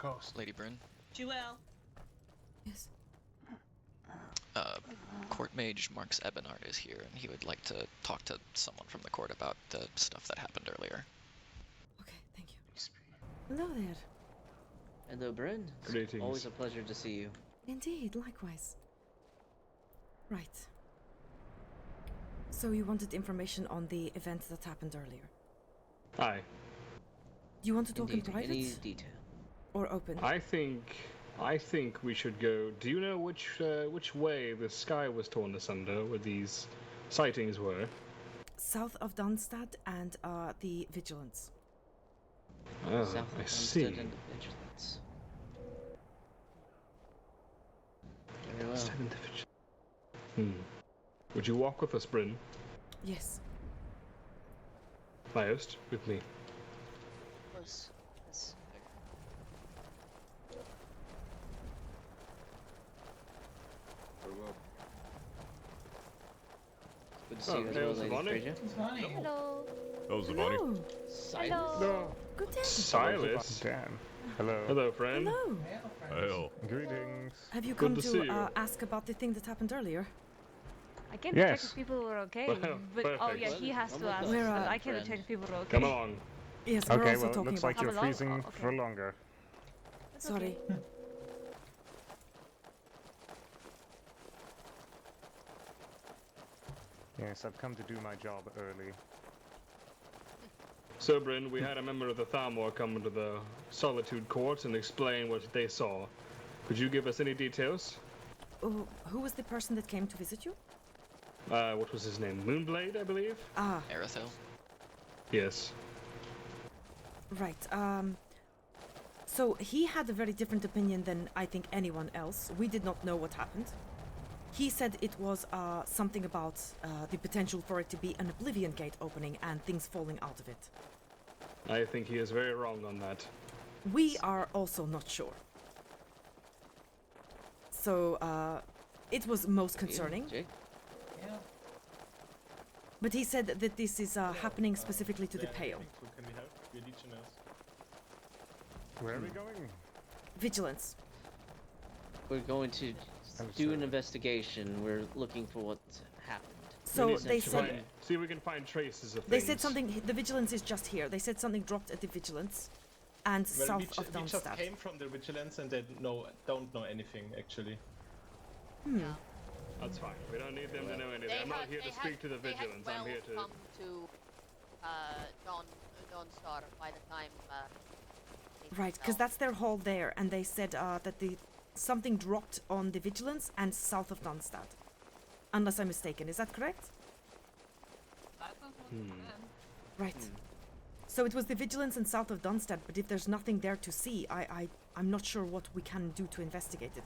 coast. Lady Bryn. Jewel. Yes. Court Mage Marks Ebonard is here, and he would like to talk to someone from the court about the stuff that happened earlier. Okay, thank you. Hello there. Hello, Bryn. Greetings. Always a pleasure to see you. Indeed, likewise. Right. So you wanted information on the event that happened earlier? Aye. Do you want to talk in Indeed, private? any detail. Or open? I think we should go. Do you know which way the sky was torn asunder, where these sightings were? South of Dunstad and the Vigilance. Oh, South of I see. Dunstad and the Vigilance. Very well. Dunstad and the Vigilance. Would you walk with us, Bryn? Yes. My host, with me. Yes. Very well. Good to see you as hey, well, Lady Savani. Frazier. Hello. Oh, Zavani. Hello. Silence. Hello. Good day. Silas. Dan. Hello. Hello, friend. Hello. Hell. Greetings. Have you Good come to see to you. ask about the thing that happened earlier? I came Yes. to check if people were okay. Well, But oh perfect. yeah, he has to ask. We're, But I came to friend. check if people were okay. Come along. Yes, we're Okay, also well, it talking looks about... like you're Have a long- freezing oh, okay. for longer. That's Sorry. okay. Yes, I've come to do my job early. So, Bryn, we had a member of the Thalmor come into the Solitude Court and explain what they saw. Could you give us any details? Oh, who was the person that came to visit you? What was his name? Moonblade, I believe? Ah, Arathel? Yes. right. So he had a very different opinion than I think anyone else. We did not know what happened. He said it was something about the potential for it to be an Oblivion Gate opening and things falling out of it. I think he is very wrong on that. We are also not sure. So it was most concerning. Jake? But he said that this is happening specifically to the Pale. Can we help? We're legionnaires. Where are we going? Vigilance. We're going to do an investigation. We're looking for what happened. So We need they to said see if we can find traces of they things. said something. The Vigilance is just here. They said something dropped at the Vigilance, and Well, south of we just Darmstadt. came from the vigilance and they don't know anything actually. Yeah. That's fine. We don't need them to know anything. I'm not here to speak to the Vigilance. I'm here to... come to Dawn Star by the time. Right, because that's their hall there, and they said that something dropped on the Vigilance and south of Darmstadt. Unless I'm mistaken, is that correct? Right. So it was the Vigilance and south of Darmstadt, but if there's nothing there to see, I'm not sure what we can do to investigate it.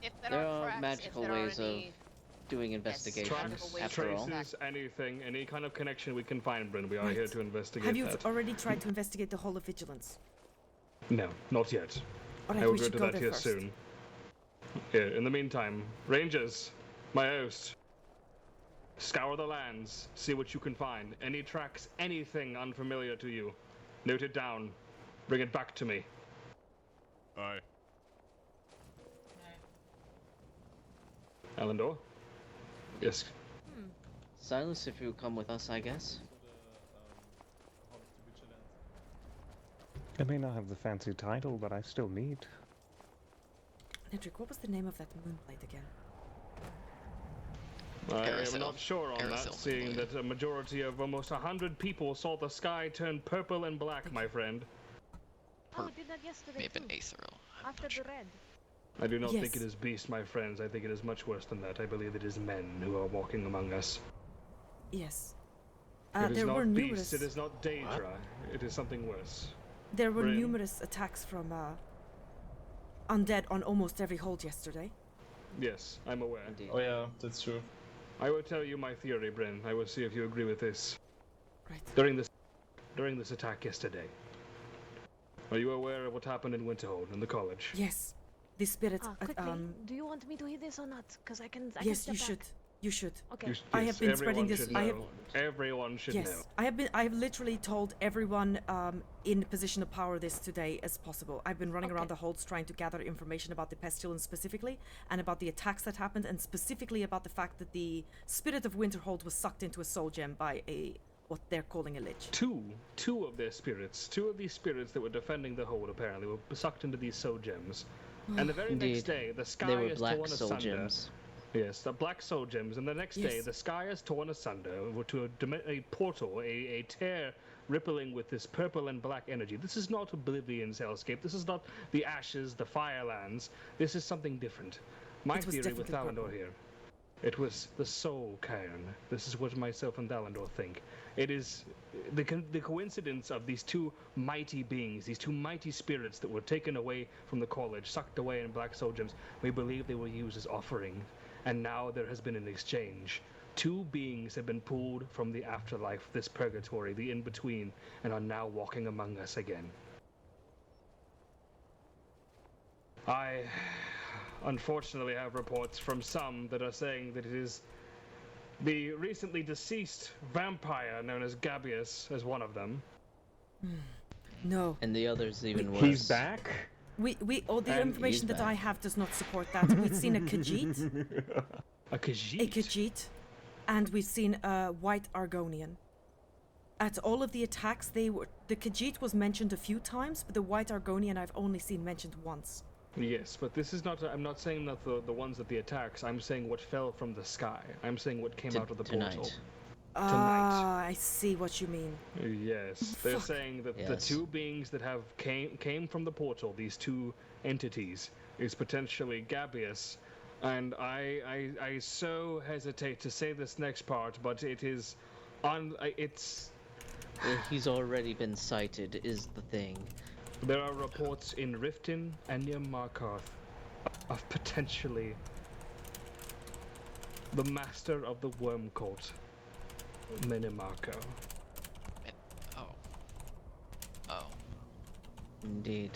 If There are tracks, magical if there ways are any... of doing investigations, magical ways after all. Traces, anything, any kind of connection we can find, Bryn. We are Right. here to investigate Have you that. already tried to investigate the Hall of Vigilance? No, not yet. Alright, I will we go should to go that there here first. soon. Here, in the meantime, Rangers, my host, scour the lands, see what you can find. Any tracks, anything unfamiliar to you, note it down, bring it back to me. Aye. Alandor? Yes. Silence if you come with us, I guess. I may not have the fancy title, but I still need. Nedrick, what was the name of that moonblade again? I am Arathel. not sure on that, Arathel, seeing Moonblade. that a majority of almost 100 people saw the sky turn purple and black, my friend. Oh, we did that yesterday May have been too. Aetheril. I'm After not the sure. red. I do not Yes. think it is beast, my friends. I think it is much worse than that. I believe it is men who are walking among us. Yes. It is There not were beast, numerous. it is not Daedra. It is something worse. There were Bryn. numerous attacks from undead on almost every hold yesterday. Yes, I'm aware. Indeed. Oh yeah, that's true. I will tell you my theory, Bryn. I will see if you agree with this. Right. During this attack yesterday, are you aware of what happened in Winterhold in the college? Yes. The spirit. Quickly, do you want me to hit this or not? Because I can yes, step you should. back. You should. Okay. You I have been spreading everyone this- should I have- know. Everyone should Yes, know. I have literally told everyone in position of power this today as possible. I've been running around Okay. the holds trying to gather information about the pestilence specifically, and about the attacks that happened, and specifically about the fact that the spirit of Winterhold was sucked into a soul gem by what they're calling a lich. Two of these spirits that were defending the hold apparently were sucked into these soul gems. And the very next Indeed. day, the sky They were is black torn soul asunder. gems. Yes, the black soul gems, and the next day Yes. the sky is torn asunder to a portal, a tear rippling with this purple and black energy. This is not Oblivion's hellscape. This is not the Ashes, the Firelands. This is something different. My It was theory with definitely Thalandor purple. here. It was the soul cairn. This is what myself and Thalandor think. It is the coincidence of these two mighty beings, these two mighty spirits that were taken away from the college, sucked away in black soul gems. We believe they were used as offering, and now there has been an exchange. Two beings have been pulled from the afterlife, this purgatory, the in-between, and are now walking among us again. I unfortunately have reports from some that are saying that it is the recently deceased vampire known as Gabius as one of them. No, And the others even worse. He's back? all the And information he's that I back. have does not support that. We've seen a Khajiit, A Khajiit? a Khajiit, and we've seen a white Argonian. At all of the attacks, the Khajiit was mentioned a few times, but the white Argonian I've only seen mentioned once. Yes, but this is not. I'm not saying that the ones at the attacks. I'm saying what fell from the sky. I'm saying what came out of the portal. Tonight. Ah, I see what you mean. Yes, they're Fuck. saying that the Yes. two beings that have came from the portal, these two entities, is potentially Gabius, and I so hesitate to say this next part, but it is, it's. Well, he's already been cited, is the thing. There are reports in Riften and near Markarth of potentially the master of the worm cult, Minimarco. Oh. Oh. Indeed.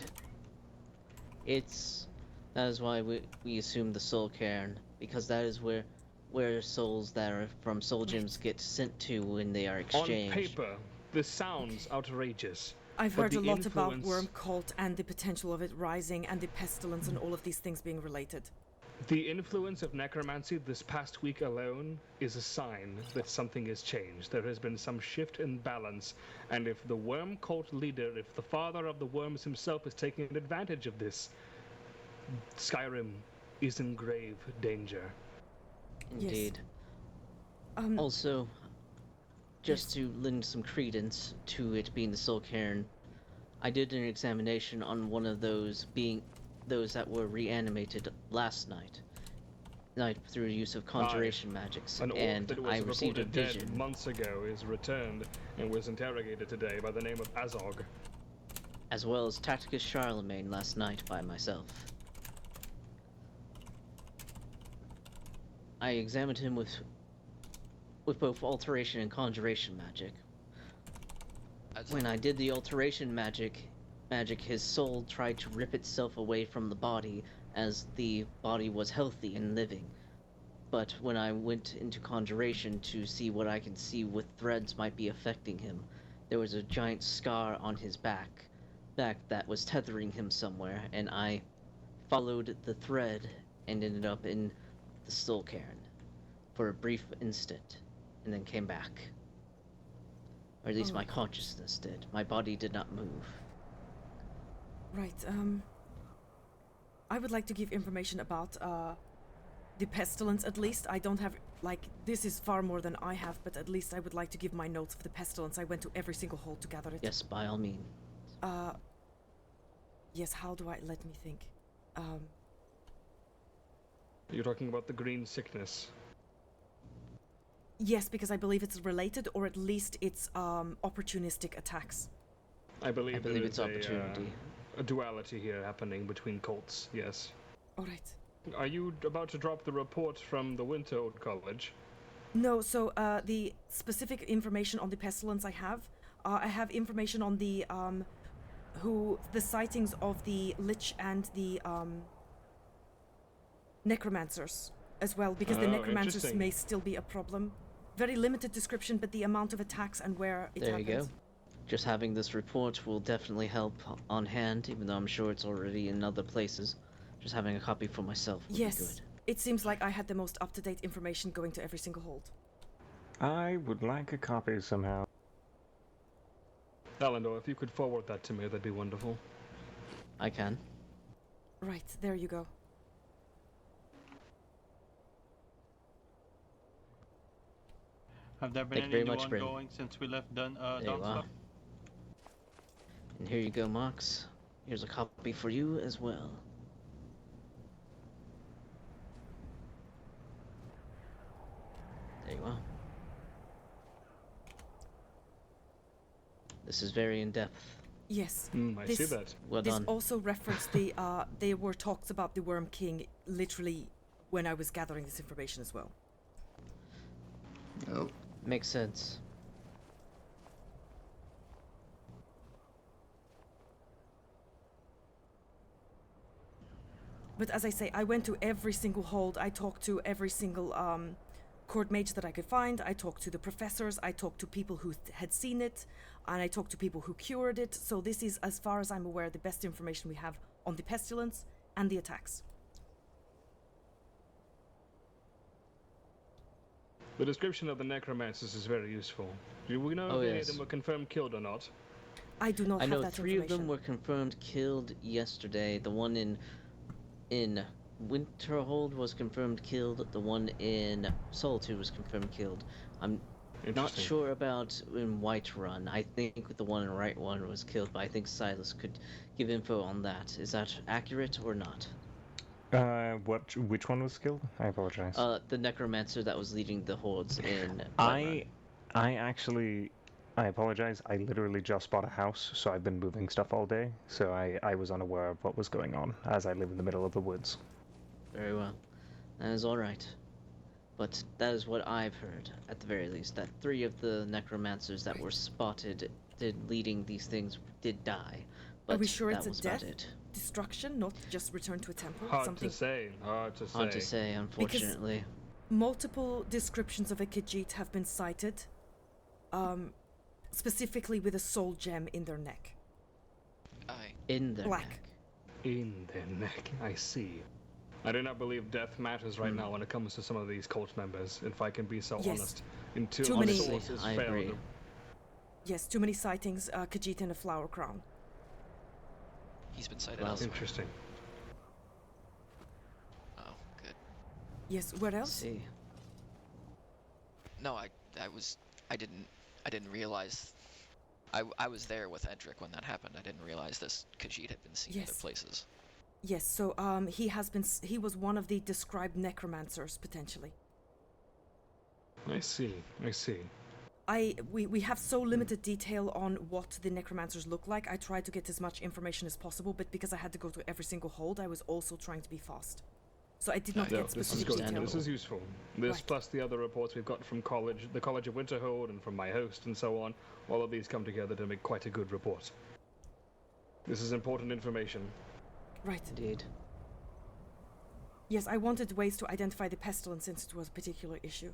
That is why we assume the soul cairn, because that is where souls that are from soul gems get sent to when they are exchanged. On paper, this sounds outrageous. I've But heard a the lot about influence- worm cult and the potential of it rising and the pestilence and all of these things being related. The influence of necromancy this past week alone is a sign that something has changed. There has been some shift in balance, and if the worm cult leader, if the father of the worms himself is taking advantage of this, Skyrim is in grave danger. Indeed. Um, Also, just Yes. to lend some credence to it being the soul cairn, I did an examination on one of those that were reanimated last night through use of conjuration magics, An orc and that was I received a reported dead vision. months ago is returned and was interrogated today by the name of Azog. As well as Tacticus Charlemagne last night by myself. I examined him with both alteration and conjuration magic. When I did the alteration magic, his soul tried to rip itself away from the body as the body was healthy and living. But when I went into conjuration to see what I can see with threads might be affecting him, there was a giant scar on his back that was tethering him somewhere, and I followed the thread and ended up in the soul cairn for a brief instant, and then came back. Or at least Oh. my consciousness did. My body did not move. Right, I would like to give information about, the pestilence at least. I don't have, this is far more than I have, but at least I would like to give my notes for the pestilence. I went to every single hole to gather it. Yes, by all means. Yes, let me think. You're talking about the green sickness. Yes, because I believe it's related, or at least it's, opportunistic attacks. I believe, I believe there it's is opportunity. a duality here happening between cults, yes. Alright. Are you about to drop the report from the Winterhold College? No, so the specific information on the pestilence I have information on the the sightings of the lich and the necromancers as well, because the Oh, necromancers interesting. may still be a problem. Very limited description, but the amount of attacks and where it There happened. you go. Just having this report will definitely help on hand, even though I'm sure it's already in other places. Just having a copy for myself would be Yes, good. it seems like I had the most up-to-date information going to every single hold. I would like a copy somehow. Elendor, if you could forward that to me, that'd be wonderful. I can. Right, there you go. Have there been Thank you very any much, one Bryn. going since we left There you are. Dunstar? And here you go, Mox. Here's a copy for you as well. There you are. This is very in-depth. Yes. I see that. Well This done. also referenced the, there were talks about the Worm King literally when I was gathering this information as well. Oh, Makes sense. But as I say, I went to every single hold. I talked to every single court mage that I could find. I talked to the professors. I talked to people who had seen it. And I talked to people who cured it. So this is, as far as I'm aware, the best information we have on the pestilence and the attacks. The description of the necromancers is very useful. Do we know Oh, if any of yes. them were confirmed killed or not? I do not I have know that 3 of information. them were confirmed killed yesterday. The one in Winterhold was confirmed killed. The one in Solitude was confirmed killed. I'm not Interesting. sure about in Whiterun. I think the one in Right One was killed, but I think Silas could give info on that. Is that accurate or not? Which one was killed? I apologize. The necromancer that was leading the hordes in I Whiterun. I apologize. I literally just bought a house, so I've been moving stuff all day, so I was unaware of what was going on, as I live in the middle of the woods. Very well. That is alright. But that is what I've heard, at the very least, that 3 of the necromancers that were spotted leading these things did die. But Are we sure that it's a was death? about it. Destruction, not just return to a temple? Hard Something. to say. Hard to say. Hard to say, unfortunately. Multiple descriptions of a Khajiit have been cited, specifically with a soul gem in their neck. Aye. In their Black. neck. In their neck. I see. I do not believe death matters right now when it comes to some of these cult members, if I can be so Yes. honest. Until Too the many- sources I fail agree. to- Yes, too many sightings, Khajiit in a flower crown. He's been cited Well, elsewhere. Interesting. Oh, good. Yes, where else? See. No, I didn't realize. I was there with Edric when that happened. I didn't realize this Khajiit had been seen Yes. other places. Yes, so he was one of the described necromancers potentially. I see. I see. We have so limited detail on what the necromancers look like. I tried to get as much information as possible, but because I had to go to every single hold, I was also trying to be fast. So I did not No, No, get this is specific good. detail. understandable. This is useful. This Right. plus the other reports we've got from the College of Winterhold, and from my host and so on. All of these come together to make quite a good report. This is important information. Right. Indeed. Yes, I wanted ways to identify the pestilence since it was a particular issue.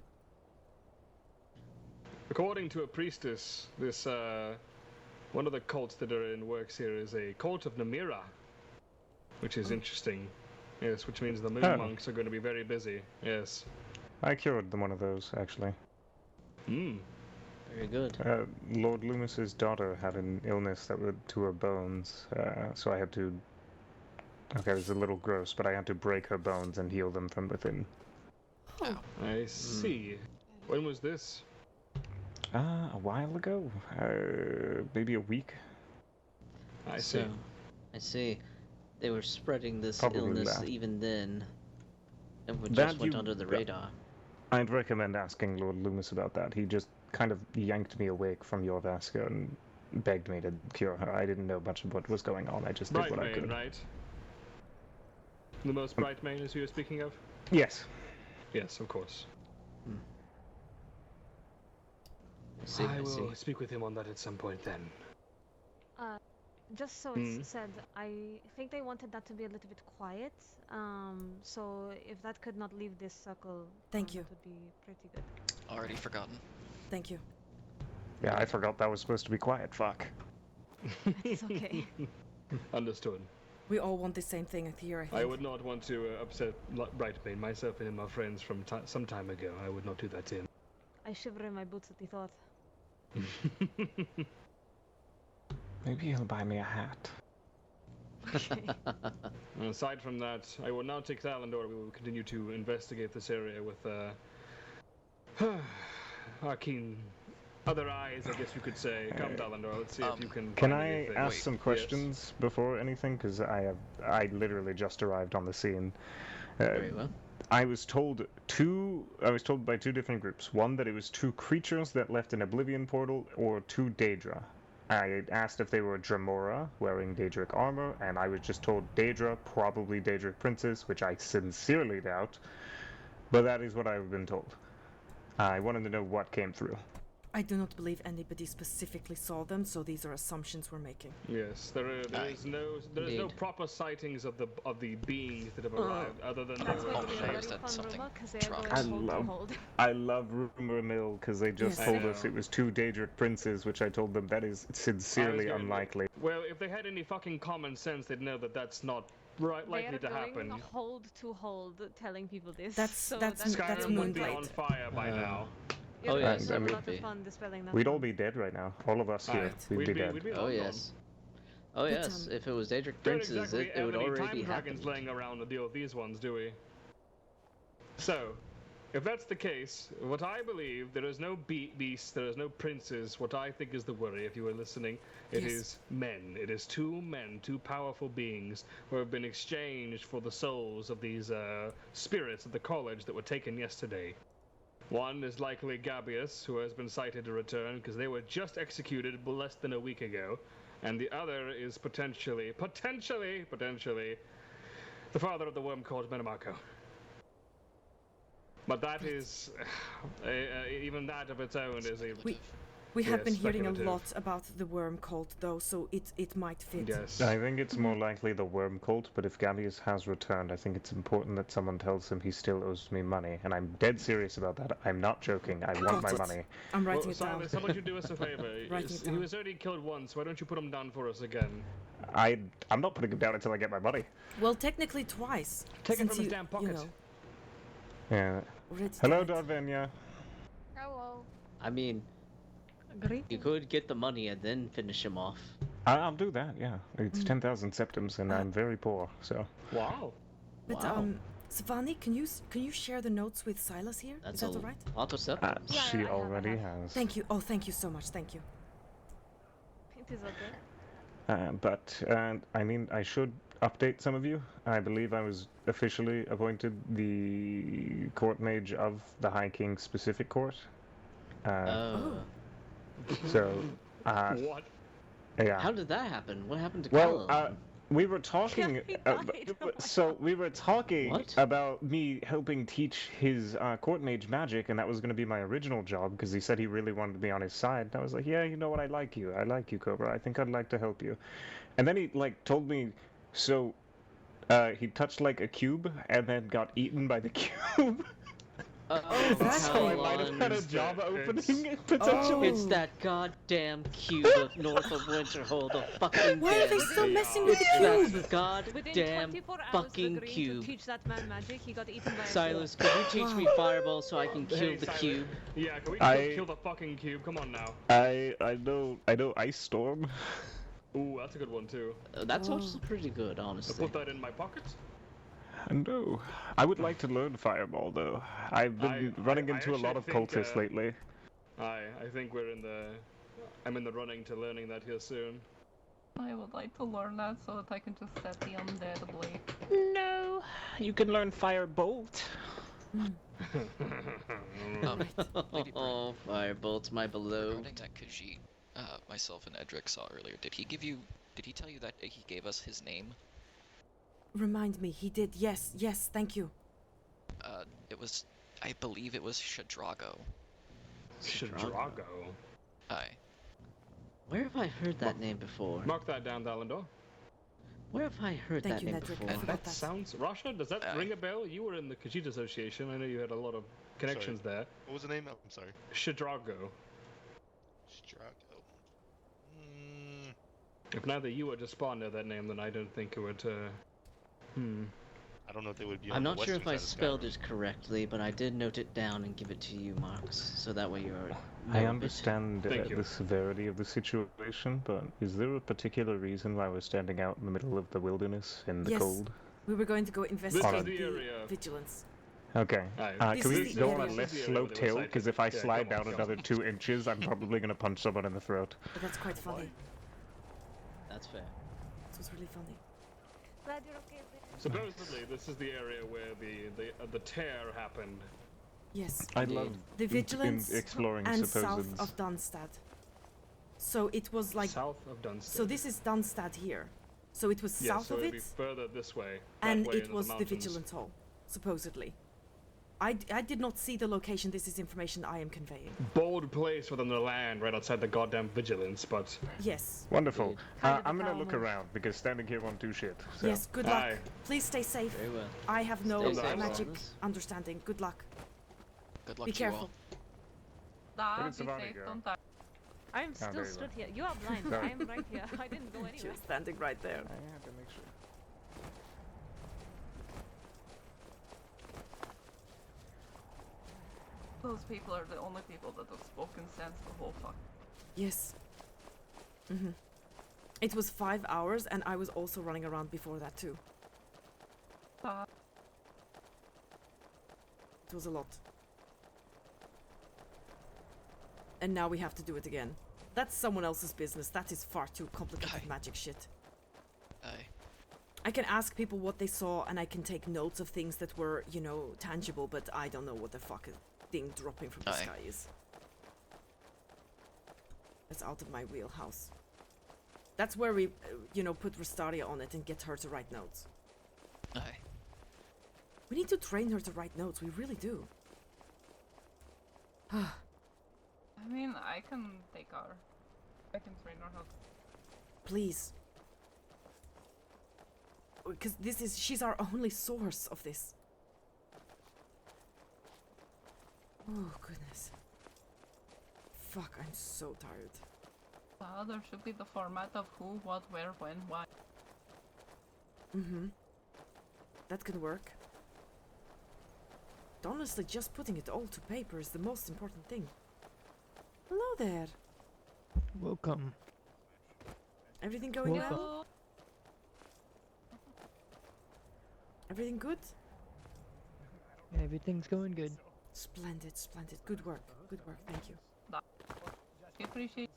According to a priestess, this one of the cults that are in works here is a cult of Namira, which is interesting. Yes, which means the moon Oh. monks are going to be very busy. Yes. I cured them one of those, actually. Hmm. Very good. Lord Loomis's daughter had an illness that would to her bones, so I had to... Okay, this is a little gross, but I had to break her bones and heal them from within. Oh, I see. When was this? A while ago? Maybe a week? I see. So, I see. They were spreading this Probably illness that. even then. And That just went you- under the radar. I'd recommend asking Lord Loomis about that. He just kind of yanked me awake from your Vasco and begged me to cure her. I didn't know much of what was going on. I just did what I Brightmane, could. right? The most Brightmane is who you're speaking of? Yes. Yes, of course. I see, I I see. will speak with him on that at some point then. just so Hmm. it's said, I think they wanted that to be a little bit quiet. So if that could not leave this circle, Thank you. that would be pretty good. Already forgotten. Thank you. Yeah, I forgot that was supposed to be quiet. Fuck. It's okay. Understood. We all want the same thing here, I think. I would not want to upset Brightbane, myself and my friends from some time ago. I would not do that to him. I shiver in my boots at the thought. Maybe he'll buy me a hat. Okay. Aside from that, I will now take Thalandor. We will continue to investigate this area with our keen other eyes, I guess you could say. Come, Thalandor, let's see if you can. Can find I anything. ask Wait, some yes. questions before anything? Because I literally just arrived on the scene. Very well. I was told by two different groups. One that it was two creatures that left an Oblivion portal, or two Daedra. I asked if they were Dremora, wearing Daedric armor, and I was just told Daedra, probably Daedric princes, which I sincerely doubt. But that is what I've been told. I wanted to know what came through. I do not believe anybody specifically saw them, so these are assumptions we're making. Yes, there is no Indeed. proper sightings of the beings that have arrived, other than they That's were going to be a Almost very that fun something rumor because they are dropped. going hold to I hold. I love rumor mill because they just Yes. told I us know. it was two Daedric princes, which I told them that is sincerely going to- unlikely. Well, if they had any fucking common sense, they'd know that that's not likely They to are happen. going hold to hold, telling people this. That's- so that's Skyrim would be Moonlight. on fire by now. You're Oh, going yes, to have it a would lot be. of fun dispelling that. We'd all one. be dead right now. All of us here, Right. we'd be dead. We'd be Oh long yes. Oh But, yes. If it was Daedric Don't princes, exactly it have would any already time be dragons happening. laying around to deal with these ones, do we? So, if that's the case, what I believe, there is no beasts, there is no princes. What I think is the worry, if you were listening, it Yes. is men. It is two men, two powerful beings who have been exchanged for the souls of these spirits of the college that were taken yesterday. One is likely Gabius, who has been cited to return because they were just executed less than a week ago. And the other is potentially, the father of the worm called Menamarco. But that is, even that of its own is a... We have Yes, been hearing a speculative. lot about the worm cult, though, so it might fit. Yes. I think it's more likely the worm cult, but if Gabius has returned, I think it's important that someone tells him he still owes me money. And I'm dead serious about that. I'm not joking. I want my Got it. money. I'm Well, writing it down. Silas, how about you do us a favor? Writing it He down. was already killed once, why don't you put him down for us again? I'm not putting him down until I get my money. Well, technically twice. Take it since from his you, damn pocket. You know, Yeah. already Hello, died. Darvenia. Hello. I mean, Great. you could get the money and then finish him off. I'll do that, yeah. It's 10,000 septims, and I'm very poor, so... Wow. But Wow. Savani, can you share the notes with Silas here? That's Is that a all right? lot of septum. Yeah, she I have, I already have. has. Thank you. Oh, thank you so much. Thank you. It is okay. But I mean, I should update some of you. I believe I was officially appointed the court mage of the High King's specific court. Oh. So, What? yeah. How did that happen? What happened to Well, Keizaal? we were talking. Yeah, he died. So we were talking What? about me helping teach his court mage magic, and that was going to be my original job because he said he really wanted me on his side. And I was like, yeah, you know what? I like you, Cobra. I think I'd like to help you. And then he told me, so he touched like a cube and then got eaten by the cube. that's So I Hold might have had a job opening potentially. It's that goddamn cube of north of Winterhold, the fucking Why are they damn still thing. messing with the That cube? Within goddamn 24 hours fucking agreeing cube. to teach that man magic, he got eaten by a Silas, could you teach me fireball so I can kill Hey, the Silas. cube? Yeah, can we I- kill the fucking cube? Come on now. I know Ice Storm. Ooh, that's a good one too. That's Oh. also pretty good, I'll honestly. put that in my pocket. No, I would like to learn Fireball though. I've been running I into a lot of actually think, cultists lately. I think we're in the... I'm in the running to learning that here soon. I would like to learn that so that I can just set the undead blade. No, you can learn Firebolt. Lady Oh, firebolts, my beloved. Regarding that Khajiit, myself and Edric saw earlier, did he tell you that he gave us his name? Remind me. He did. Yes. Yes. Thank you. I believe it was Shadrago. Shadrago. Aye. Where have I heard that name before? Mark that down, Dalendor. Where have I heard Thank that you, name Nedrick. before? I forgot that. Sounds... Rasha, does that ring a bell? You were in the Khajiit Association. I know you had a lot of connections there. What was the name? Oh, I'm sorry. Shadrago. Strago. If neither you or Despawn know that name, then I don't think it would, I don't know if they would be I'm on the not sure if I western side of spelled Skyrim. it correctly, but I did note it down and give it to you, Marks, so that way you're... I understand Thank you. the severity of the situation, but is there a particular reason why we're standing out in the middle of the wilderness in the Yes. cold? We were going to go This investigate is the the area. vigilance. Okay. This Can we is the go on area. a less This is the area where sloped they were hill? sighted. Because if I Yeah, slide come on, down come another on. 2 inches, I'm probably going to punch someone in the throat. But that's quite funny. That's fair. This was really funny. Glad you're okay. Supposedly, this is the area where the tear happened. Yes. I Indeed. love The vigilance exploring and supposed... south of Dunstad. So it was like... South of Dunstad. So this is Dunstad here. So it was Yeah, south so of it'd be it, further this way. that and way it into was the mountains. Vigilance Hall, supposedly. I did not see the location. This is information I am conveying. Bold place within the land, right outside the goddamn vigilance, but... Yes. Wonderful. Kind of I'm a gonna look power move. around, because standing here won't do shit. So. Yes, good luck. Aye. Please stay safe. Very well. I have no Stay safe, magic Thomas. understanding. Good luck. Good luck Be to you careful. all. Nah, did be Savani safe, go? don't die. I am there still you stood go. here. You are blind. Sorry. I am right here. I didn't go She anywhere. was standing right there. I have to make sure. Those people are the only people that have spoken since the whole fuck. Yes. Mm-hmm. It was 5 hours, and I was also running around before that too. It was a lot. And now we have to do it again. That's someone else's business. That is far too complicated Aye. magic shit. Aye. I can ask people what they saw, and I can take notes of things that were, you know, tangible, but I don't know what the fuck a thing dropping from the Aye. sky is. That's out of my wheelhouse. That's where we, you know, put Restaria on it and get her to write notes. Aye. We need to train her to write notes, we really do. I mean, I can take her. I can train her how to. Please. Because she's our only source of this. Oh, goodness. Fuck, I'm so tired. There should be the format of who, what, where, when, why. Mm-hmm. That could work. Honestly, just putting it all to paper is the most important thing. Hello there. Welcome. Everything going well? Hello. Everything good? Everything's going good. Splendid, splendid. Good work. Good work. Thank you. We appreciate.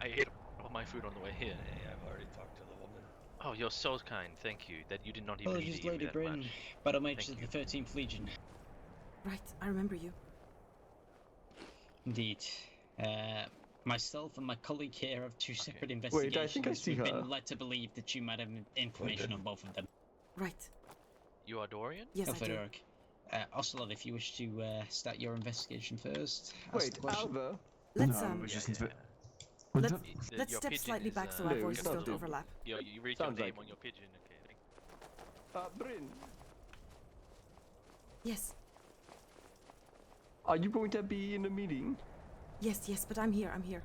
I ate all my food on the way here. Hey, I've already talked to the woman. Oh, you're so kind. Thank you. That you did not even need Apologies, to give me Lady that Bryn, much. but I'm H Thank of the 13th Legion. Right, I remember you. Indeed. Myself and my colleague here have two separate investigations. Wait, I think I see We've her. been led to believe that you might have information on both of them. Right. You are Dorian? Yes, I do. Federic. Ocelot, if you wish to start your investigation first. ask Wait, the question. Alva? Let's No, um. it's just Yeah, inve- yeah. Let's The- let's your step pigeon slightly is, back so uh, our No, voices it's not don't good. overlap. You read Sounds your name like on your pigeon. Okay. Thank Bryn, Yes, are you going to be in a meeting? yes, but I'm here. I'm here.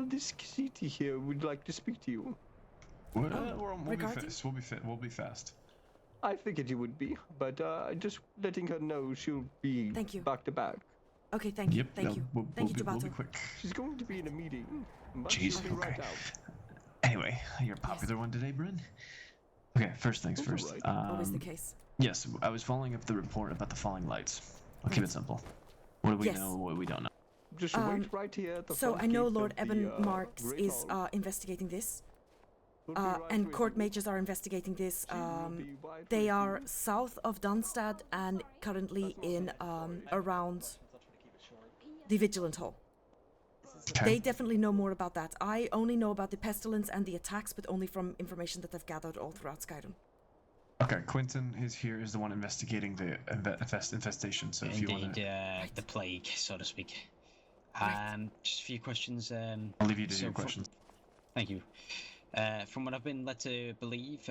This city here would like to speak to you. We'll be regarding? fast. We'll be fast. I figured you would be, but just letting her know she'll be Thank you. back to back. Okay, thank you. Yep. Thank no, you. We'll, Thank you, we'll be Jabato. quick. She's going to be in a meeting. But Jeez, she'll be right okay. out. Anyway, you're a popular one today, Bryn. Okay, first things That's first. alright. Always the case. Yes, I was following up the report about the falling lights. I'll keep Right. it simple. What do we Yes. know? What we don't know? Just wait right here at the So front I know gate Lord of the, Eben Marks Great is Hall. investigating this, We'll be right and with court you. mages are investigating this. She will be right They with are you. south of Dunstad and currently in around the Vigilant Hall. Okay. They definitely know more about that. I only know about the pestilence and the attacks, but only from information that I've gathered all throughout Skyrim. Okay, Quentin is the one investigating the infestation. So if you want Indeed, to, the plague, so to speak. Just a few questions. I'll leave you to do your questions. Thank you. From what I've been led to believe,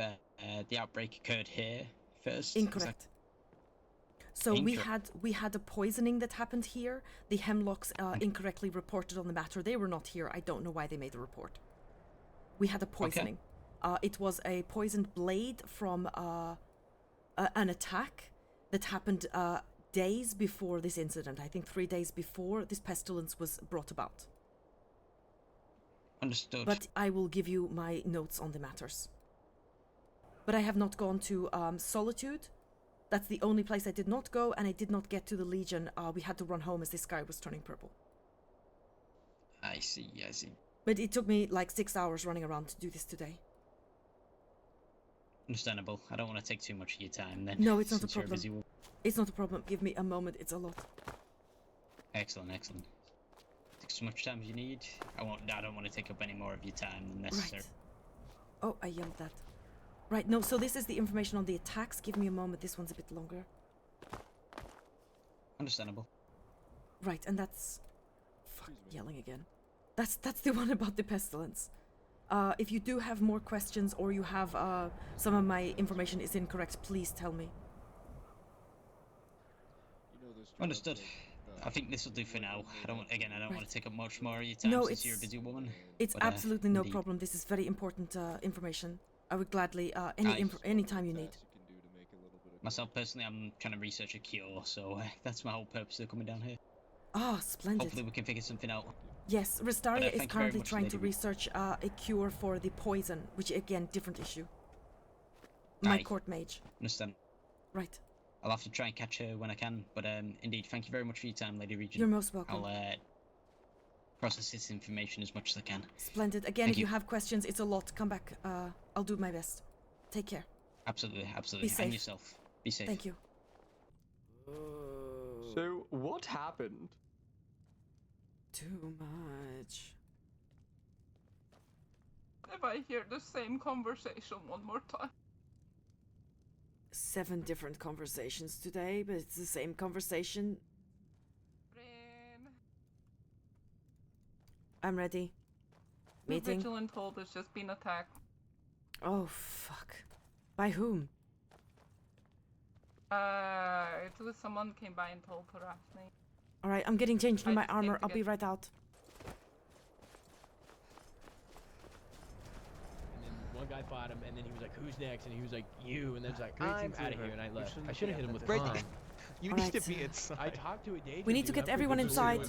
the outbreak occurred here first. Incorrect. So we had a poisoning that happened here. The Hemlocks incorrectly reported on the matter. They were not here. I don't know why they made the report. We had a poisoning. It was a poisoned blade from an attack that happened days before this incident. I think 3 days before this pestilence was brought about. Understood. But I will give you my notes on the matters. But I have not gone to Solitude. That's the only place I did not go, and I did not get to the Legion. We had to run home as the sky was turning purple. I see. But it took me like 6 hours running around to do this today. Understandable. I don't want to take too much of your time then. No, it's not a since you're problem. busy. It's not a problem. Give me a moment. It's a lot. Excellent. Take as much time as you need. I don't want to take up any more of your time than necessary. Right. Oh, I yelled that. Right, no, so this is the information on the attacks. Give me a moment. This one's a bit longer. Understandable. Right, and that's... Fuck, yelling again. That's the one about the pestilence. If you do have more questions or you have some of my information is incorrect, please tell me. Understood. I think this will do for now. I don't want to take up much more of your time since you're a busy woman. It's absolutely no problem. This is very important information. I would gladly any time you need. Myself personally, I'm trying to research a cure, so that's my whole purpose of coming down here. Ah, splendid. Hopefully we can figure something out. Yes, Restaria is currently trying to Lady. research a cure for the poison, which again, different issue. My court mage. Understand. Right. I'll have to try and catch her when I can, but indeed, thank you very much for your time, Lady Regent. You're most welcome. I'll process this information as much as I can. Splendid. Again, if you have questions, it's a lot. Come back. I'll do my best. Take care. Absolutely. Be safe. And yourself. Be safe. Thank you. So, what happened? Too much. If I hear the same conversation one more time. 7 different conversations today, but it's the same conversation. I'm ready. The Meeting. Vigilant Hold has just been attacked. Oh, fuck. By whom? It was someone came by and told Parafne. Alright, I'm getting changed in my armor. I'll be right out. And then one guy fought him, and then he was like, "Who's next?" And he was like, "You." And then it's like, "I'm out of here," and I left. I should have hit him with calm. You need to be inside. I talked to a day. We need to get everyone inside.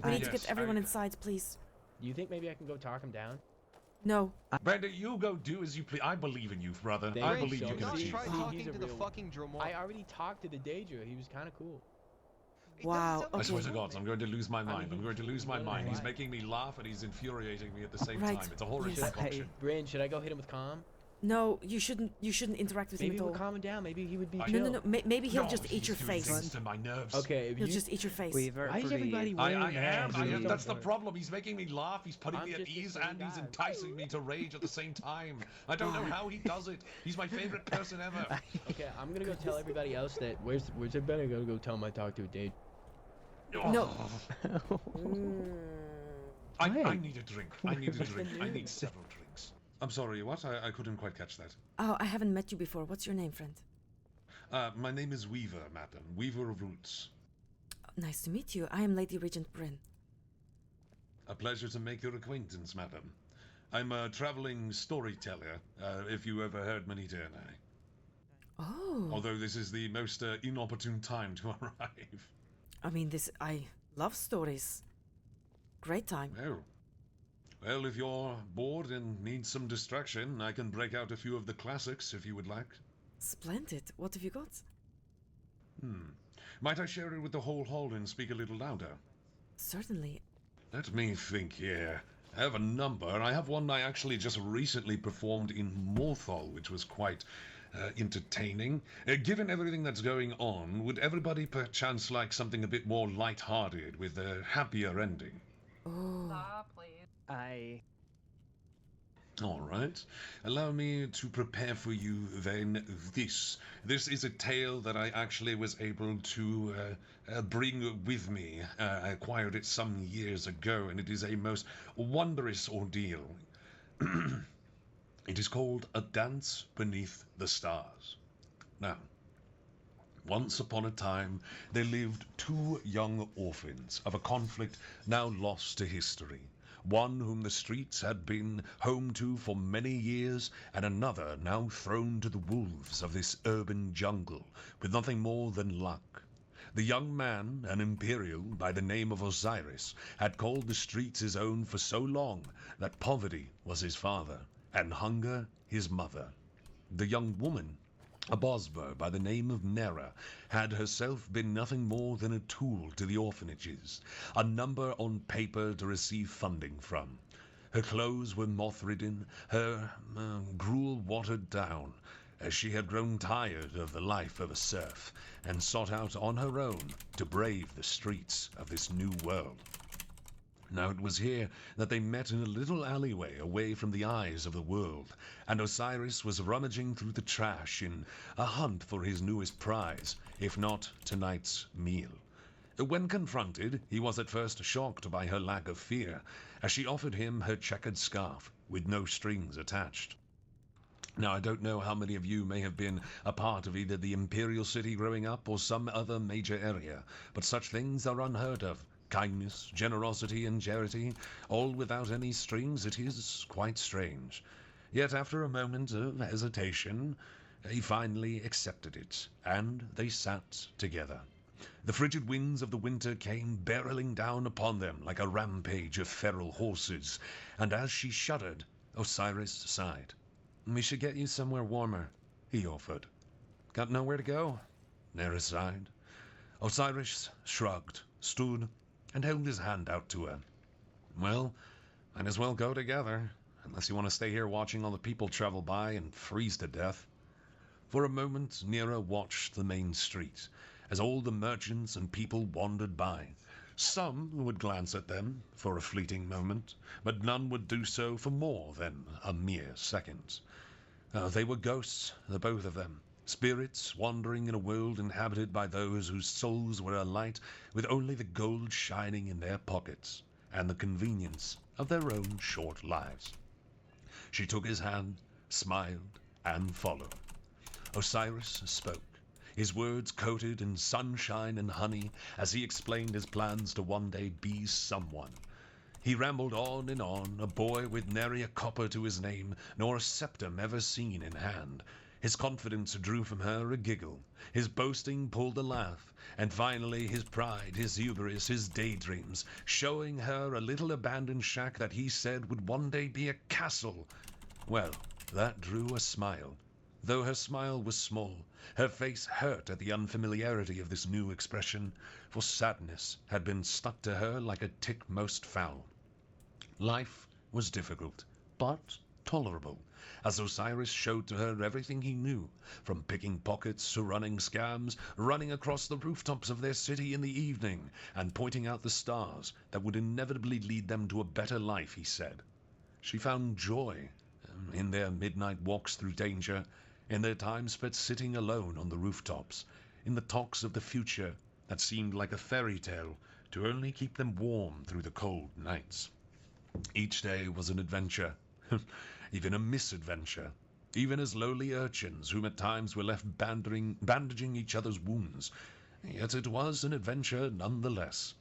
We need to get everyone inside, please. Do you think maybe I can go talk him down? No. Brenda, you go do as you please. I believe in you, brother. I believe you can achieve. Try talking to the fucking Dromore. I already talked to the Daedra. He was kind of cool. Wow. I swear to God, I'm going to lose my mind. I'm going to lose my mind. He's making me laugh and he's infuriating me at the same time. It's a horrid concoction. Bryn, should I go hit him with calm? No, you shouldn't interact with him at all. Maybe we'll calm him down. Maybe he would be No. Maybe he'll just eat your face. To my nerves. Okay, he'll just eat your face. Why is everybody wearing masks? I am. That's the problem. He's making me laugh. He's putting me at ease, and he's enticing me to rage at the same time. I don't know how he does it. He's my favorite person ever. Okay, I'm gonna go tell everybody else that. Where's everybody gonna go tell him I talked to a date? No. I need a drink. I need a drink. I need several drinks. I'm sorry, what? I couldn't quite catch that. Oh, I haven't met you before. What's your name, friend? My name is Weaver, madam. Weaver of Roots. Nice to meet you. I am Lady Regent Bryn. A pleasure to make your acquaintance, madam. I'm a traveling storyteller, if you ever heard Manita and I. Oh. Although this is the most inopportune time to arrive. I mean, I love stories. Great time. Well, if you're bored and need some distraction, I can break out a few of the classics if you would like. Splendid. What have you got? Might I share it with the whole hall and speak a little louder? Certainly. Let me think here. I have a number. I have one I actually just recently performed in Morthal, which was quite entertaining. Given everything that's going on, would everybody perchance like something a bit more light-hearted with a happier ending? Oh. Please. All right. Allow me to prepare for you then this. This is a tale that I actually was able to bring with me. I acquired it some years ago, and it is a most wondrous ordeal. It is called A Dance Beneath the Stars. Now, once upon a time, there lived two young orphans of a conflict now lost to history. One whom the streets had been home to for many years, and another now thrown to the wolves of this urban jungle, with nothing more than luck. The young man, an Imperial by the name of Osiris, had called the streets his own for so long that poverty was his father, and hunger his mother. The young woman, a Bosmer by the name of Nera, had herself been nothing more than a tool to the orphanages, a number on paper to receive funding from. Her clothes were moth-ridden, her gruel watered down, as she had grown tired of the life of a serf, and sought out on her own to brave the streets of this new world. Now it was here that they met in a little alleyway away from the eyes of the world, and Osiris was rummaging through the trash in a hunt for his newest prize, if not tonight's meal. When confronted, he was at first shocked by her lack of fear, as she offered him her checkered scarf, with no strings attached. Now, I don't know how many of you may have been a part of either the Imperial City growing up or some other major area, but such things are unheard of. Kindness, generosity, and charity, all without any strings, it is quite strange. Yet after a moment of hesitation, he finally accepted it, and they sat together. The frigid winds of the winter came barreling down upon them like a rampage of feral horses, and as she shuddered, Osiris sighed. "We should get you somewhere warmer," he offered. "Got nowhere to go?" Nera sighed. Osiris shrugged, stood, and held his hand out to her. "Well, might as well go together, unless you want to stay here watching all the people travel by and freeze to death." For a moment, Nera watched the main street, as all the merchants and people wandered by. Some would glance at them for a fleeting moment, but none would do so for more than a mere second. They were ghosts, the both of them. Spirits wandering in a world inhabited by those whose souls were alight with only the gold shining in their pockets and the convenience of their own short lives. She took his hand, smiled, and followed. Osiris spoke, his words coated in sunshine and honey as he explained his plans to one day be someone. He rambled on and on, a boy with nary a copper to his name, nor a septum ever seen in hand. His confidence drew from her a giggle, his boasting pulled a laugh, and finally his pride, his hubris, his daydreams, showing her a little abandoned shack that he said would one day be a castle. Well, that drew a smile. Though her smile was small, her face hurt at the unfamiliarity of this new expression, for sadness had been stuck to her like a tick most foul. Life was difficult, but tolerable, as Osiris showed to her everything he knew, from picking pockets to running scams, running across the rooftops of their city in the evening, and pointing out the stars that would inevitably lead them to a better life, he said. She found joy in their midnight walks through danger, in their time spent sitting alone on the rooftops, in the talks of the future that seemed like a fairy tale to only keep them warm through the cold nights. Each day was an adventure, even a misadventure, even as lowly urchins whom at times were left bandaging each other's wounds. Yet it was an adventure nonetheless.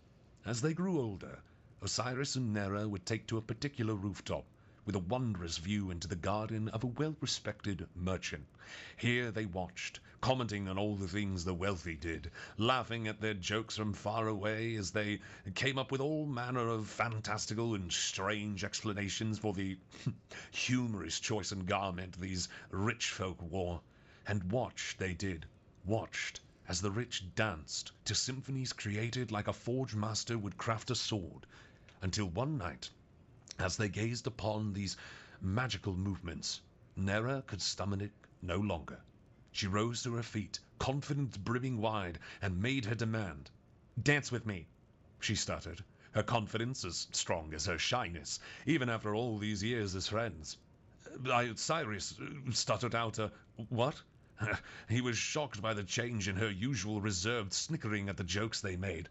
As they grew older, Osiris and Nera would take to a particular rooftop, with a wondrous view into the garden of a well-respected merchant. Here they watched, commenting on all the things the wealthy did, laughing at their jokes from far away as they came up with all manner of fantastical and strange explanations for the humorous choice in garment these rich folk wore. And watched they did, watched as the rich danced to symphonies created like a forge master would craft a sword, until one night, as they gazed upon these magical movements, Nera could stomach it no longer. She rose to her feet, confidence brimming wide, and made her demand. "Dance with me," she stuttered, her confidence as strong as her shyness, even after all these years as friends. Cyrus stuttered out a what? He was shocked by the change in her usual reserved snickering at the jokes they made.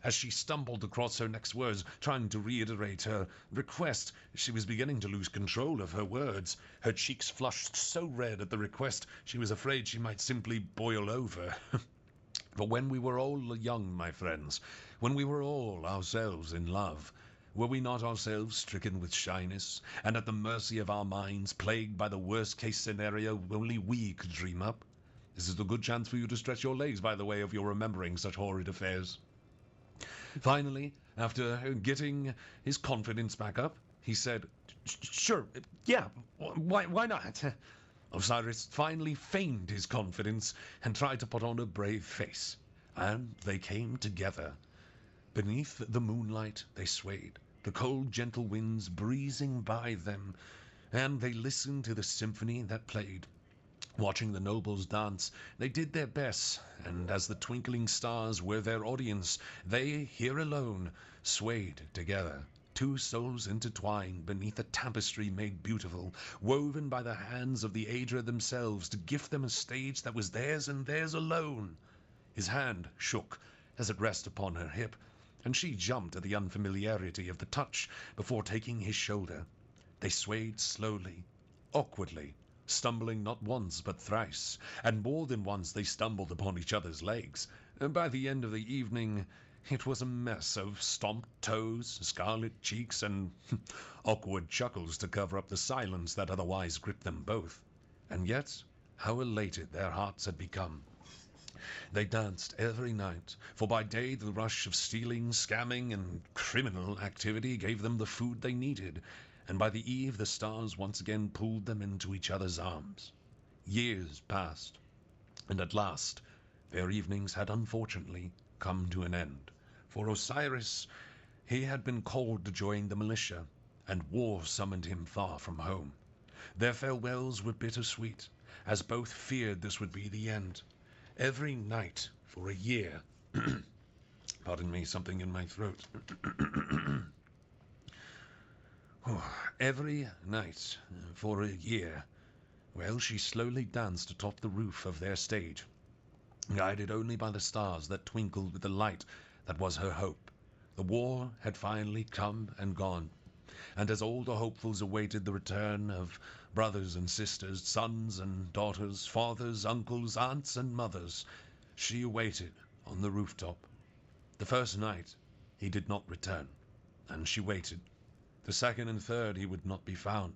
As she stumbled across her next words, trying to reiterate her request, she was beginning to lose control of her words. Her cheeks flushed so red at the request, she was afraid she might simply boil over. But when we were all young, my friends, when we were all ourselves in love, were we not ourselves stricken with shyness, and at the mercy of our minds, plagued by the worst-case scenario only we could dream up? This is a good chance for you to stretch your legs by the way of your remembering such horrid affairs. Finally, after getting his confidence back up, he said, "Sure, yeah, why not?" Osiris finally feigned his confidence and tried to put on a brave face, and they came together. Beneath the moonlight they swayed, the cold gentle winds breezing by them, and they listened to the symphony that played. Watching the nobles dance, they did their best, and as the twinkling stars were their audience, they, here alone, swayed together. Two souls intertwined beneath a tapestry made beautiful, woven by the hands of the Aedra themselves to gift them a stage that was theirs and theirs alone. His hand shook as it rested upon her hip, and she jumped at the unfamiliarity of the touch before taking his shoulder. They swayed slowly, awkwardly, stumbling not once but thrice, and more than once they stumbled upon each other's legs. And by the end of the evening, it was a mess of stomped toes, scarlet cheeks, and awkward chuckles to cover up the silence that otherwise gripped them both. And yet, how elated their hearts had become. They danced every night, for by day the rush of stealing, scamming, and criminal activity gave them the food they needed, and by the eve the stars once again pulled them into each other's arms. Years passed, and at last their evenings had unfortunately come to an end. For Osiris, he had been called to join the militia, and war summoned him far from home. Their farewells were bittersweet, as both feared this would be the end. Every night for a year pardon me, something in my throat. Every night for a year, well, she slowly danced atop the roof of their stage, guided only by the stars that twinkled with the light that was her hope. The war had finally come and gone, and as all the hopefuls awaited the return of brothers and sisters, sons and daughters, fathers, uncles, aunts and mothers, she awaited on the rooftop. The first night he did not return, and she waited. The second and third he would not be found.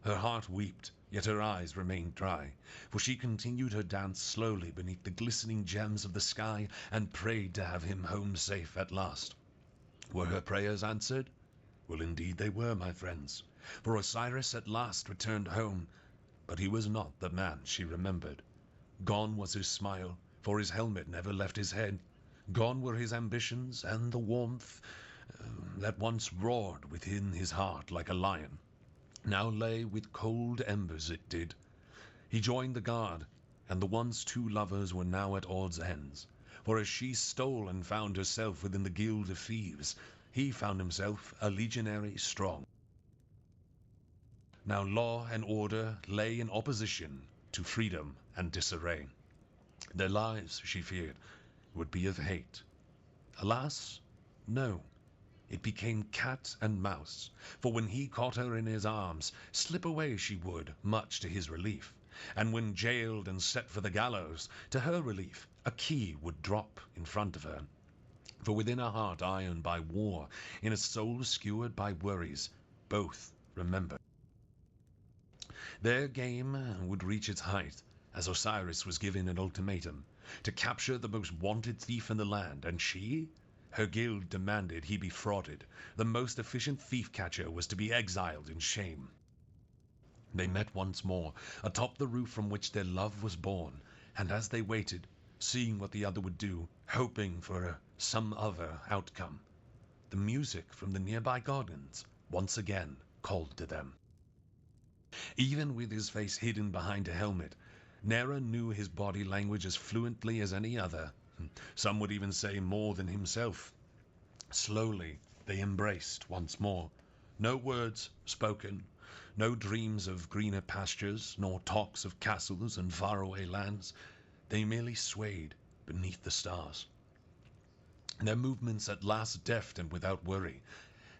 Her heart wept, yet her eyes remained dry, for she continued her dance slowly beneath the glistening gems of the sky and prayed to have him home safe at last. Were her prayers answered? Well, indeed they were, my friends, for Osiris at last returned home, but he was not the man she remembered. Gone was his smile, for his helmet never left his head. Gone were his ambitions and the warmth that once roared within his heart like a lion. Now lay with cold embers it did. He joined the guard, and the once two lovers were now at odds ends. For as she stole and found herself within the guild of thieves, he found himself a legionary strong. Now law and order lay in opposition to freedom and disarray. Their lives, she feared, would be of hate. Alas, no. It became cat and mouse, for when he caught her in his arms, slip away she would, much to his relief. And when jailed and set for the gallows, to her relief, a key would drop in front of her. For within a heart ironed by war, in a soul skewered by worries, both remembered. Their game would reach its height, as Osiris was given an ultimatum, to capture the most wanted thief in the land, and she? Her guild demanded he be frauded. The most efficient thief-catcher was to be exiled in shame. They met once more, atop the roof from which their love was born, and as they waited, seeing what the other would do, hoping for some other outcome, the music from the nearby gardens once again called to them. Even with his face hidden behind a helmet, Nera knew his body language as fluently as any other. Some would even say more than himself. Slowly, they embraced once more. No words spoken, No dreams of greener pastures, nor talks of castles and faraway lands. They merely swayed beneath the stars. Their movements at last deft and without worry,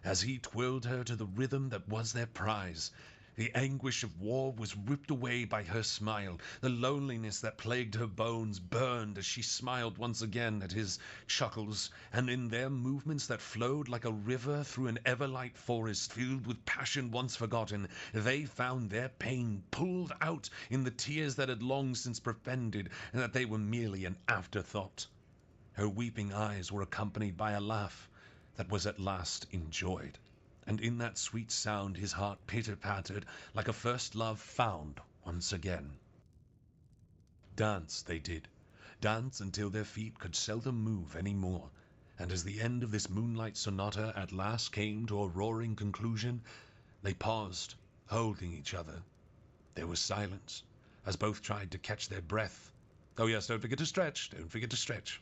as he twirled her to the rhythm that was their prize. The anguish of war was ripped away by her smile. The loneliness that plagued her bones burned as she smiled once again at his chuckles, and in their movements that flowed like a river through an everlight forest filled with passion once forgotten, they found their pain pulled out in the tears that had long since propended, and that they were merely an afterthought. Her weeping eyes were accompanied by a laugh that was at last enjoyed, and in that sweet sound his heart pitter-pattered like a first love found once again. Dance they did, dance until their feet could seldom move any more, and as the end of this moonlight sonata at last came to a roaring conclusion, they paused, holding each other. There was silence, as both tried to catch their breath. Oh yes, don't forget to stretch, don't forget to stretch.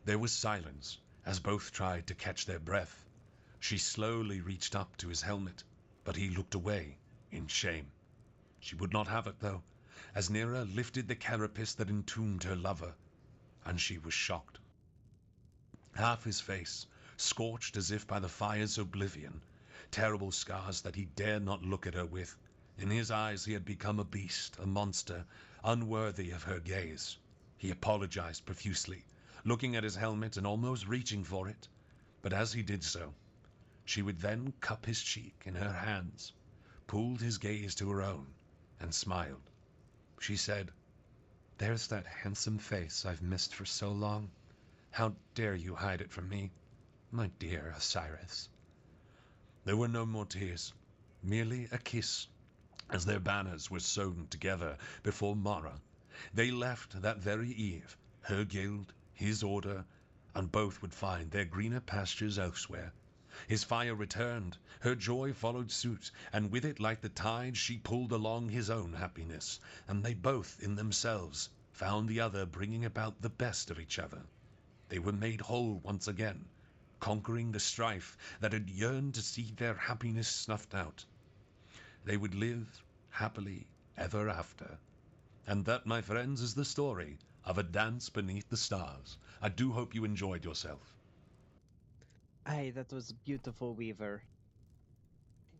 There was silence, as both tried to catch their breath. She slowly reached up to his helmet, but he looked away in shame. She would not have it, though, as Nera lifted the carapace that entombed her lover, and she was shocked. Half his face, scorched as if by the fire's oblivion, terrible scars that he dared not look at her with. In his eyes he had become a beast, a monster, unworthy of her gaze. He apologized profusely, looking at his helmet and almost reaching for it, but as he did so, she would then cup his cheek in her hands, pulled his gaze to her own, and smiled. She said, "There's that handsome face I've missed for so long. How dare you hide it from me, my dear Osiris?" There were no more tears, merely a kiss, as their banners were sewn together before Mara. They left that very eve, her guild, his order, and both would find their greener pastures elsewhere. His fire returned, her joy followed suit, and with it like the tide she pulled along his own happiness, and they both in themselves found the other bringing about the best of each other. They were made whole once again, conquering the strife that had yearned to see their happiness snuffed out. They would live happily ever after. And that, my friends, is the story of A Dance Beneath the Stars. I do hope you enjoyed yourself. Hey, that was beautiful, Weaver.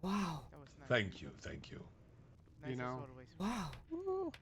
Wow. That was nice. Thank you, thank you. Nice as always. Wow.